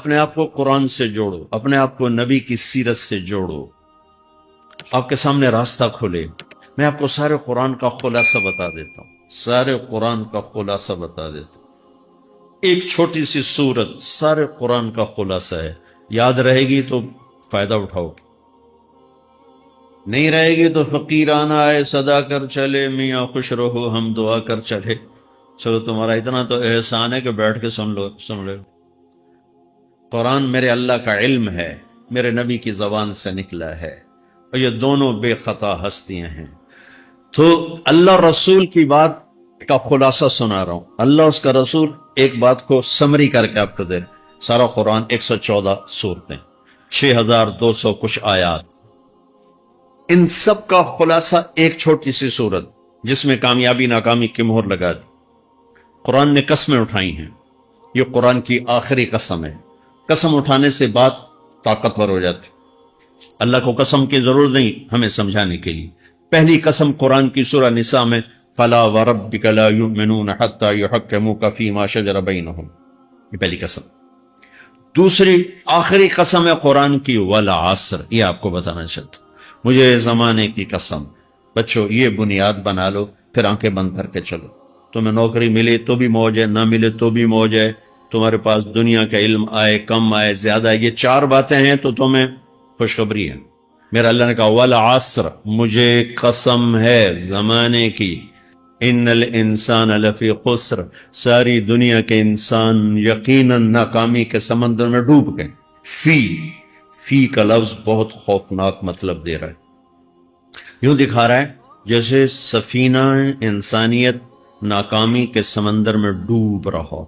اپنے آپ کو قرآن سے جوڑو، اپنے آپ کو نبی کی سیرت سے جوڑو، آپ کے سامنے راستہ کھلے۔ میں آپ کو سارے قرآن کا خلاصہ بتا دیتا ہوں، سارے قرآن کا خلاصہ بتا دیتا ہوں۔ ایک چھوٹی سی سورت سارے قرآن کا خلاصہ ہے، یاد رہے گی تو فائدہ اٹھاؤ، نہیں رہے گی تو فقیرانہ آئے صدا کر چلے، میاں خوش رہو ہم دعا کر چلے۔ چلو تمہارا اتنا تو احسان ہے کہ بیٹھ کے سن لو۔ قرآن میرے اللہ کا علم ہے، میرے نبی کی زبان سے نکلا ہے، اور یہ دونوں بے خطا ہستیاں ہیں۔ تو اللہ رسول کی بات کا خلاصہ سنا رہا ہوں، اللہ اس کا رسول ایک بات کو سمری کر کے آپ کو دے۔ سارا قرآن 114 سورتیں، 6200 کچھ آیات، ان سب کا خلاصہ ایک چھوٹی سی سورت جس میں کامیابی ناکامی کی مہر لگا دی۔ قرآن نے قسمیں اٹھائی ہیں، یہ قرآن کی آخری قسم ہے۔ قسم اٹھانے سے بات طاقتور ہو جاتی، اللہ کو قسم کی ضرورت نہیں ہمیں سمجھانے کے لیے۔ پہلی قسم قرآن کی سورہ نساء میں فَلَا وَرَبِّكَ لَا يُؤْمِنُونَ حَتَّى يُحَكِّمُوكَ فِي مَا شَجَرَ بَيْنَهُمْ، یہ پہلی قسم۔ دوسری آخری قسم ہے قرآن کی وَالْعَصْرِ، یہ آپ کو بتانا چاہتا ہوں، مجھے زمانے کی قسم۔ بچوں یہ بنیاد بنا لو، پھر آنکھیں بند کر کے چلو۔ تمہیں نوکری ملے تو بھی موج ہے، نہ ملے تو بھی موج ہے، تمہارے پاس دنیا کا علم آئے کم آئے زیادہ آئے، یہ چار باتیں ہیں تو تمہیں خوشخبری ہے۔ میرا اللہ نے کہا والعصر، مجھے قسم ہے زمانے کی، ان الانسان لفی خسر، ساری دنیا کے انسان یقیناً ناکامی کے سمندر میں ڈوب گئے۔ فی کا لفظ بہت خوفناک مطلب دے رہا ہے، یوں دکھا رہا ہے جیسے سفینہ انسانیت ناکامی کے سمندر میں ڈوب رہا،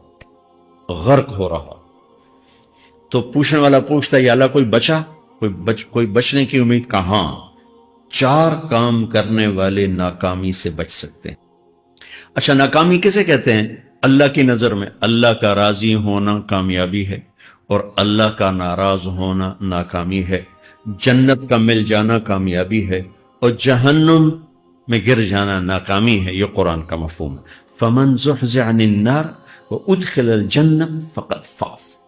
غرق ہو رہا۔ تو پوچھنے والا پوچھتا ہے یا اللہ کوئی بچا، کوئی بچنے کی امید کہاں؟ چار کام کرنے والے ناکامی سے بچ سکتے ہیں۔ اچھا ناکامی کسے کہتے ہیں؟ اللہ کی نظر میں اللہ کا راضی ہونا کامیابی ہے، اور اللہ کا ناراض ہونا ناکامی ہے۔ جنت کا مل جانا کامیابی ہے، اور جہنم میں گر جانا ناکامی ہے۔ یہ قرآن کا مفہوم ہے۔ فَمَنْ زُحْزِحَ عَنِ النَّارِ وَأُدْخِلَ الْجَنَّةَ فَقَدْ فَازَ،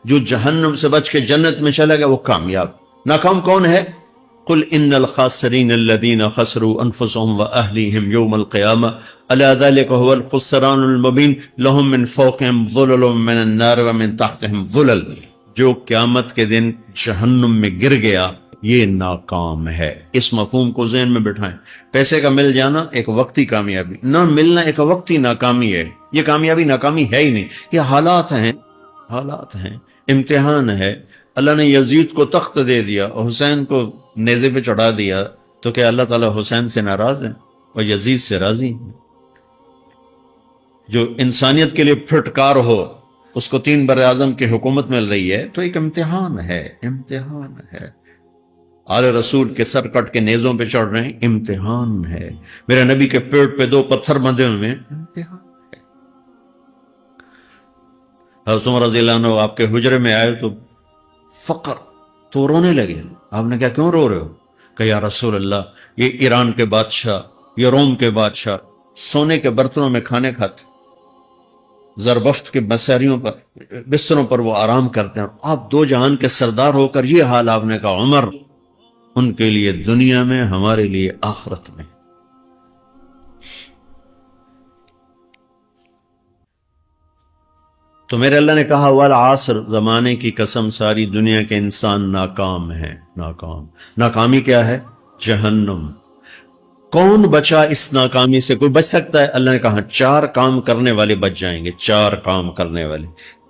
جو جہنم سے بچ کے جنت میں چلا گیا وہ کامیاب۔ ناکام کون ہے؟ قُلْ إِنَّ الْخَاسِرِينَ الَّذِينَ خَسِرُوا أَنفُسَهُمْ وَأَهْلِيهِمْ يَوْمَ الْقِيَامَةِ أَلَا ذَلِكَ هُوَ الْخُسْرَانُ الْمُبِينُ لَهُم مِّن فَوْقِهِمْ ظُلُلٌ مِّنَ النَّارِ وَمِن تَحْتِهِمْ ظُلَلٌ، جو قیامت کے دن جہنم میں گر گیا یہ ناکام ہے۔ اس مفہوم کو ذہن میں بٹھائیں۔ پیسے کا مل جانا ایک وقتی کامیابی، نہ ملنا ایک وقتی ناکامی ہے۔ یہ کامیابی ناکامی ہے ہی نہیں، یہ حالات ہیں، امتحان ہے۔ اللہ نے یزید کو تخت دے دیا اور حسین کو نیزے پہ چڑھا دیا، تو کیا اللہ تعالیٰ حسین سے ناراض ہے اور یزید سے راضی ہے؟ جو انسانیت کے لیے پھٹکار ہو اس کو 3 براعظم کی حکومت مل رہی ہے تو ایک امتحان ہے۔ آل رسول کے سر کٹ کے نیزوں پہ چڑھ رہے ہیں، امتحان ہے۔ میرے نبی کے پیٹ پہ 2 پتھر بندھے ہوئے ہیں، امتحان ہے۔ حضرت عمر رضی اللہ عنہ آپ کے حجرے میں آئے تو فقر، تو رونے لگے۔ آپ نے کہا کیوں رو رہے ہو؟ کہ یا رسول اللہ یہ ایران کے بادشاہ، یہ روم کے بادشاہ سونے کے برتنوں میں کھانے کھاتے، زربفت کے بستروں پر وہ آرام کرتے ہیں، آپ 2 جہان کے سردار ہو کر یہ حال۔ آپ نے کہا عمر ان کے لیے دنیا میں، ہمارے لیے آخرت میں۔ تو میرے اللہ نے کہا والعصر، زمانے کی قسم ساری دنیا کے انسان ناکام ہیں۔ ناکامی کیا ہے؟ جہنم۔ کون بچا اس ناکامی سے؟ کوئی بچ سکتا ہے؟ اللہ نے کہا 4 کام کرنے والے بچ جائیں گے، 4 کام کرنے والے۔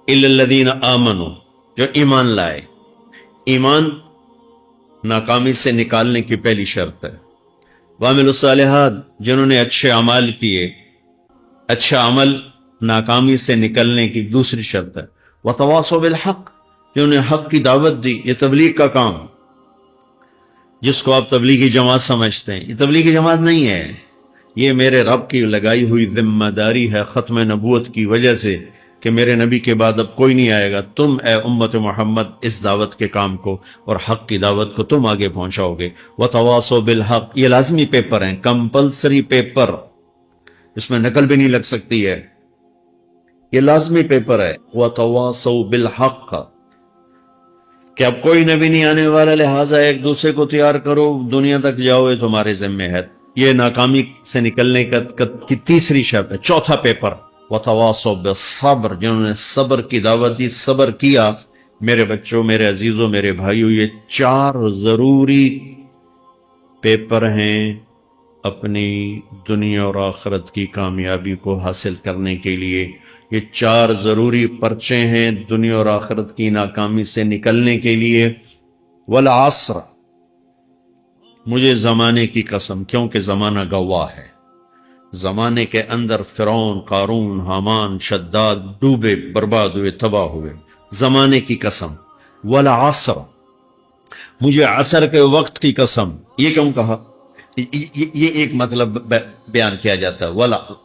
اِلَّا الَّذِينَ آمَنُوا، جو ایمان لائے۔ ایمان ناکامی سے نکالنے کی پہلی شرط ہے۔ وَعَمِلُوا الصَّالِحَاتِ، جنہوں نے اچھے اعمال کیے۔ اچھا عمل ناکامی سے نکلنے کی دوسری شرط ہے۔ وَتَوَاصَوْا بِالْحَقِّ، جنہوں نے حق کی دعوت دی۔ یہ تبلیغ کا کام، جس کو آپ تبلیغی جماعت سمجھتے ہیں، یہ تبلیغی جماعت نہیں ہے، یہ میرے رب کی لگائی ہوئی ذمہ داری ہے ختم نبوت کی وجہ سے، کہ میرے نبی کے بعد اب کوئی نہیں آئے گا، تم اے امت محمد اس دعوت کے کام کو اور حق کی دعوت کو تم آگے پہنچاؤ گے۔ وَتَوَاصَوْا بِالْحَقِّ، یہ لازمی پیپر ہیں، کمپلسری پیپر، اس میں نقل بھی نہیں لگ سکتی ہے، یہ لازمی پیپر ہے۔ وَتَوَاصَوْا بِالْحَقِّ، کہ اب کوئی نبی نہیں آنے والا، لہٰذا ایک دوسرے کو تیار کرو، دنیا تک جاؤ، یہ تمہارے ذمہ ہے۔ یہ ناکامی سے نکلنے کی تیسری شرط ہے۔ چوتھا پیپر، وَتَوَاصَوْا بِالصَّبْرِ، جنہوں نے صبر کی دعوت دی، صبر کیا۔ میرے بچوں، میرے عزیزوں، میرے بھائیوں، یہ 4 ضروری پیپر ہیں اپنی دنیا اور آخرت کی کامیابی کو حاصل کرنے کے لیے۔ یہ 4 ضروری پرچے ہیں دنیا اور آخرت کی ناکامی سے نکلنے کے لیے۔ والعصر، مجھے زمانے کی قسم، کیونکہ زمانہ گواہ ہے۔ زمانے کے اندر فرعون، قارون، حامان، شداد ڈوبے، برباد ہوئے، تباہ ہوئے۔ زمانے کی قسم۔ والعصر، مجھے عصر کے وقت کی قسم۔ یہ کیوں کہا؟ یہ ایک مطلب بیان کیا جاتا ہے،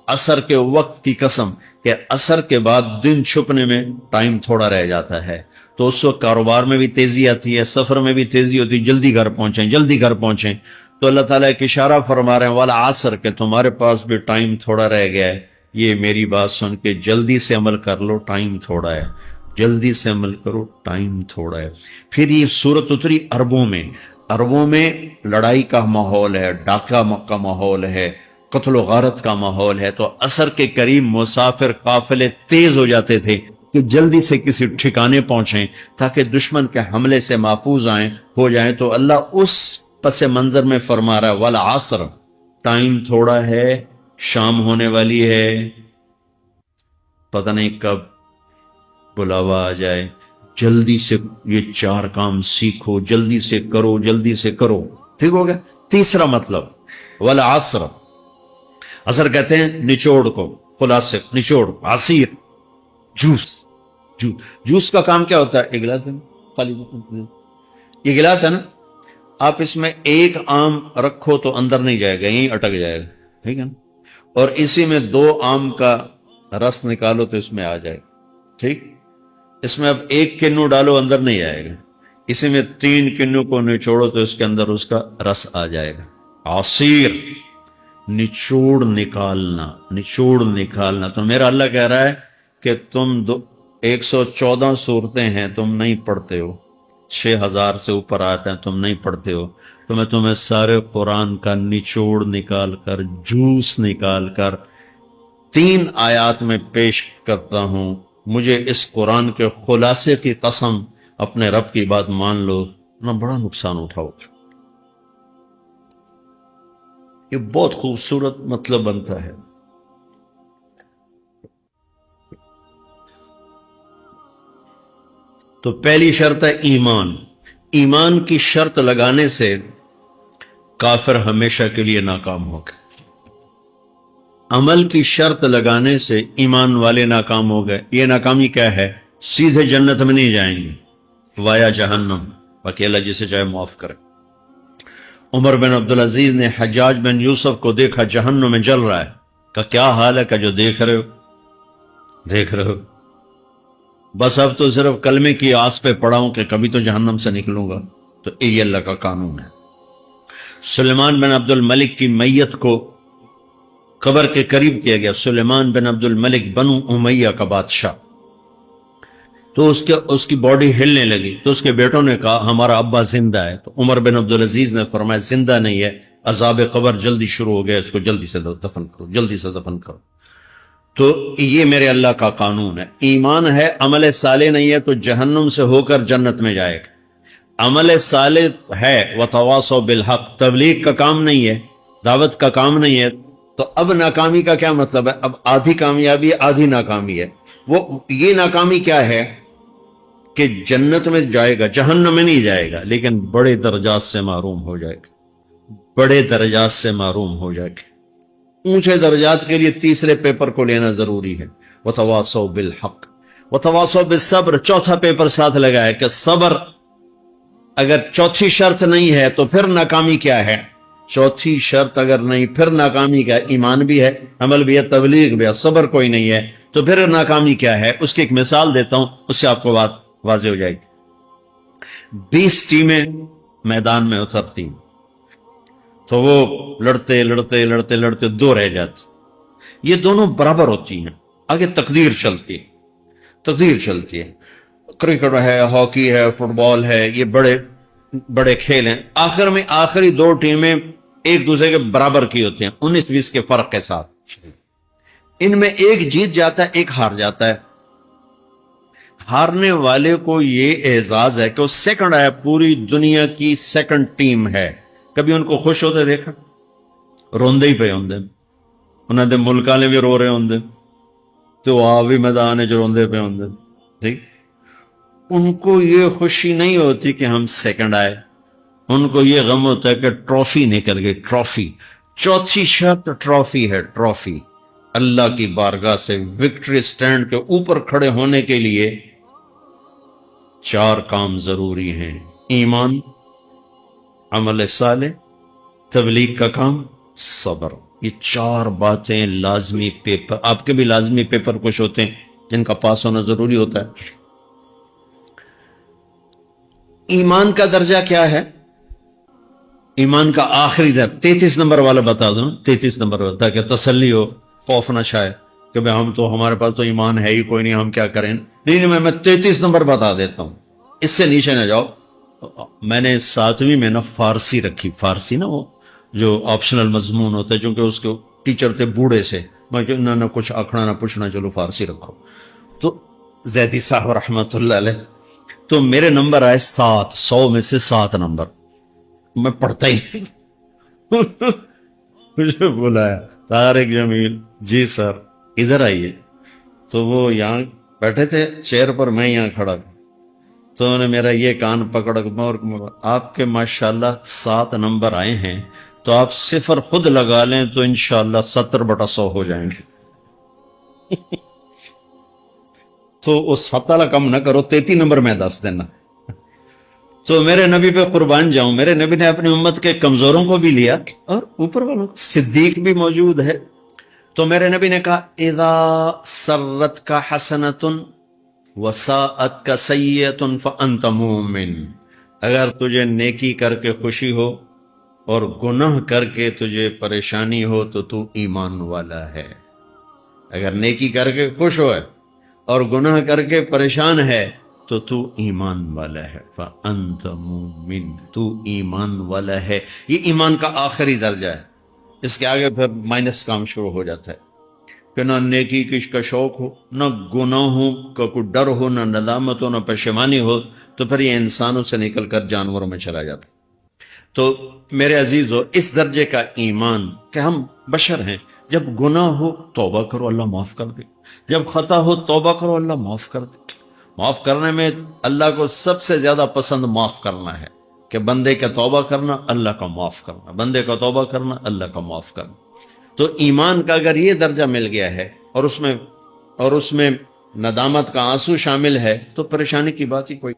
عصر کے وقت کی قسم، کہ عصر کے بعد دن چھپنے میں ٹائم تھوڑا رہ جاتا ہے، تو اس وقت کاروبار میں بھی تیزی آتی ہے، سفر میں بھی تیزی ہوتی ہے، جلدی گھر پہنچیں، جلدی گھر پہنچیں۔ تو اللہ تعالیٰ ایک اشارہ فرما رہے ہیں، والعصر، کہ تمہارے پاس بھی ٹائم تھوڑا رہ گیا ہے، یہ میری بات سن کے جلدی سے عمل کر لو، ٹائم تھوڑا ہے، جلدی سے عمل کرو، ٹائم تھوڑا ہے۔ پھر یہ سورت اتری عربوں میں لڑائی کا ماحول ہے، ڈاکہ کا ماحول ہے، قتل و غارت کا ماحول ہے، تو عصر کے قریب مسافر قافلے تیز ہو جاتے تھے کہ جلدی سے کسی ٹھکانے پہنچیں تاکہ دشمن کے حملے سے محفوظ ہو جائیں۔ تو اللہ اس پس منظر میں فرما رہا ہے، والعصر، ٹائم تھوڑا ہے، شام ہونے والی ہے، پتہ نہیں کب بلاوا آ جائے، جلدی سے یہ 4 کام سیکھو، جلدی سے کرو، جلدی سے کرو۔ ٹھیک ہو گیا؟ تیسرا مطلب، والعصر، عصر کہتے ہیں نچوڑ کو، خلاصے، نچوڑ، عصیر، جوس کا کام کیا ہوتا ہے؟ ایک گلاس ہے نا، خالی یہ گلاس ہے نا، آپ اس میں ایک آم رکھو تو اندر نہیں جائے گا، یہیں اٹک جائے گا، ٹھیک ہے نا؟ اور اسی میں 2 آم کا رس نکالو تو اس میں آ جائے گا، ٹھیک؟ اس میں اب 1 کنو ڈالو، اندر نہیں آئے گا، اسی میں 3 کنو کو نچوڑو تو اس کے اندر اس کا رس آ جائے گا۔ عصیر، نچوڑ نکالنا۔ تو میرا اللہ کہہ رہا ہے کہ تم 114 صورتیں ہیں، تم نہیں پڑھتے ہو، 6000 سے اوپر آتے ہیں، تم نہیں پڑھتے ہو، تو میں تمہیں سارے قرآن کا نچوڑ نکال کر، جوس نکال کر 3 آیات میں پیش کرتا ہوں۔ مجھے اس قرآن کے خلاصے کی قسم، اپنے رب کی بات مان لو، نہ بڑا نقصان اٹھاؤ۔ یہ بہت خوبصورت مطلب بنتا ہے۔ تو پہلی شرط ہے ایمان۔ ایمان کی شرط لگانے سے کافر ہمیشہ کے لیے ناکام ہو گئے۔ عمل کی شرط لگانے سے ایمان والے ناکام ہو گئے۔ یہ ناکامی کیا ہے؟ سیدھے جنت میں نہیں جائیں گے، وایا جہنم، اکیلا جسے چاہے معاف کرے۔ عمر بن عبدالعزیز نے حجاج بن یوسف کو دیکھا جہنم میں جل رہا ہے، کہ کیا حال ہے؟ کہ جو دیکھ رہے ہو، بس اب تو صرف کلمے کی آس پہ پڑا ہوں کہ کبھی تو جہنم سے نکلوں گا۔ تو یہ اللہ کا قانون ہے۔ سلیمان بن عبد الملک کی میت کو قبر کے قریب کیا گیا، سلیمان بن عبد الملک بنو امیہ کا بادشاہ، تو اس کی باڈی ہلنے لگی، تو اس کے بیٹوں نے کہا ہمارا ابا زندہ ہے۔ تو عمر بن عبدالعزیز نے فرمایا زندہ نہیں ہے، عذاب قبر جلدی شروع ہو گیا، اس کو جلدی سے دفن کرو، جلدی سے دفن کرو۔ تو یہ میرے اللہ کا قانون ہے۔ ایمان ہے، عمل صالح نہیں ہے تو جہنم سے ہو کر جنت میں جائے گا۔ عمل صالح ہے، وتواصوا بالحق، تبلیغ کا کام نہیں ہے، دعوت کا کام نہیں ہے، تو اب ناکامی کا کیا مطلب ہے؟ اب آدھی کامیابی ہے، آدھی ناکامی ہے۔ وہ یہ ناکامی کیا ہے کہ جنت میں جائے گا، جہنم میں نہیں جائے گا، لیکن بڑے درجات سے محروم ہو جائے گا، بڑے درجات سے محروم ہو جائے گا۔ اونچے درجات کے لیے تیسرے پیپر کو لینا ضروری ہے، وتواصوا بالحق وتواصوا بالصبر۔ چوتھا پیپر ساتھ لگا ہے کہ صبر اگر چوتھی شرط نہیں ہے تو پھر ناکامی کیا ہے؟ چوتھی شرط اگر نہیں، پھر ناکامی کیا ہے؟ ایمان بھی ہے، عمل بھی ہے، تبلیغ بھی ہے، صبر کوئی نہیں ہے، تو پھر ناکامی کیا ہے؟ اس کی ایک مثال دیتا ہوں، اس سے آپ کو بات واضح ہو جائے گی۔ 20 ٹیمیں میدان میں اترتی ہیں، تو وہ لڑتے لڑتے لڑتے لڑتے 2 رہ جاتی، یہ دونوں برابر ہوتی ہیں، آگے تقدیر چلتی ہے۔ کرکٹ ہے، ہاکی ہے، فٹ بال ہے، یہ بڑے بڑے کھیل ہیں، آخر میں آخری دو ٹیمیں ایک دوسرے کے برابر کی ہوتی ہیں 19-20 کے فرق کے ساتھ، ان میں ایک جیت جاتا ہے ایک ہار جاتا ہے۔ ہارنے والے کو یہ اعزاز ہے کہ وہ سیکنڈ ہے، پوری دنیا کی سیکنڈ ٹیم ہے۔ کبھی ان کو خوش ہوتے دیکھا؟ روندے ہی پہ ہوندے، انہوں نے ملک والے بھی رو رہے ہوندے تو آ بھی میدان جو روندے پہ ہوندے، ٹھیک؟ ان کو یہ خوشی نہیں ہوتی کہ ہم سیکنڈ آئے، ان کو یہ غم ہوتا ہے کہ ٹرافی نکل گئی، ٹرافی، چوتھی شرط ٹرافی ہے، ٹرافی۔ اللہ کی بارگاہ سے وکٹری سٹینڈ کے اوپر کھڑے ہونے کے لیے 4 کام ضروری ہیں: ایمان، عمل صالح، تبلیغ کا کام، صبر۔ یہ 4 باتیں لازمی پیپر، آپ کے بھی لازمی پیپر کچھ ہوتے ہیں جن کا پاس ہونا ضروری ہوتا ہے۔ ایمان کا درجہ کیا ہے؟ ایمان کا آخری درجہ 33 نمبر والا بتا دوں، 33 نمبر والا، تاکہ تسلی ہو، خوف نہ شائے کہ بھئی ہم تو، ہمارے پاس تو ایمان ہے ہی کوئی نہیں، ہم کیا کریں۔ نہیں، میں 33 نمبر بتا دیتا ہوں، اس سے نیچے نہ جاؤ۔ میں نے 7ویں میں نا فارسی رکھی، فارسی نا وہ جو آپشنل مضمون ہوتا ہے، چونکہ اس کے ٹیچر تھے بوڑھے سے، میں کہ نہ کچھ آکھنا نہ پوچھنا، چلو فارسی رکھو۔ تو زیدی صاحب رحمت اللہ علیہ، تو میرے نمبر آئے 7، 100 میں سے 7 نمبر، میں پڑھتا ہی نہیں۔ مجھے بلایا طارق جمیل، جی سر ادھر آئیے۔ تو وہ یہاں بیٹھے تھے چیئر پر، میں یہاں کھڑا تھا، تو انہوں نے میرا یہ کان پکڑ، اور آپ کے ماشاءاللہ 7 نمبر آئے ہیں، تو آپ 0 خود لگا لیں تو انشاءاللہ 70/100 ہو جائیں گے۔ تو وہ 7 والا کم نہ کرو، 33 نمبر میں 10 دینا۔ تو میرے نبی پہ قربان جاؤں، میرے نبی نے اپنی امت کے کمزوروں کو بھی لیا اور اوپر والوں کو، صدیق بھی موجود ہے۔ تو میرے نبی نے کہا اذا سرت کا حسنۃ وساءت کا سیئۃ فانت مومن، اگر تجھے نیکی کر کے خوشی ہو اور گناہ کر کے تجھے پریشانی ہو تو تو ایمان والا ہے۔ اگر نیکی کر کے خوش ہو اور گناہ کر کے پریشان ہے تو تو ایمان والا ہے، فَأَنْتَ مُؤْمِنٌ، تو ایمان والا ہے۔ یہ ایمان کا آخری درجہ ہے، اس کے آگے پھر مائنس کام شروع ہو جاتا ہے کہ نہ نیکی کش کا شوق ہو، نہ گناہوں کا کوئی ڈر ہو، نہ ندامت ہو، نہ پشیمانی ہو، تو پھر یہ انسانوں سے نکل کر جانوروں میں چلا جاتا ہے۔ تو میرے عزیزو، اس درجے کا ایمان کہ ہم بشر ہیں، جب گناہ ہو توبہ کرو، اللہ معاف کر دے، جب خطا ہو توبہ کرو، اللہ معاف کر دے۔ معاف کرنے میں اللہ کو سب سے زیادہ پسند معاف کرنا ہے، کہ بندے کا توبہ کرنا، اللہ کا معاف کرنا، بندے کا توبہ کرنا، اللہ کا معاف کرنا۔ تو ایمان کا اگر یہ درجہ مل گیا ہے اور اس میں ندامت کا آنسو شامل ہے تو پریشانی کی بات ہی کوئی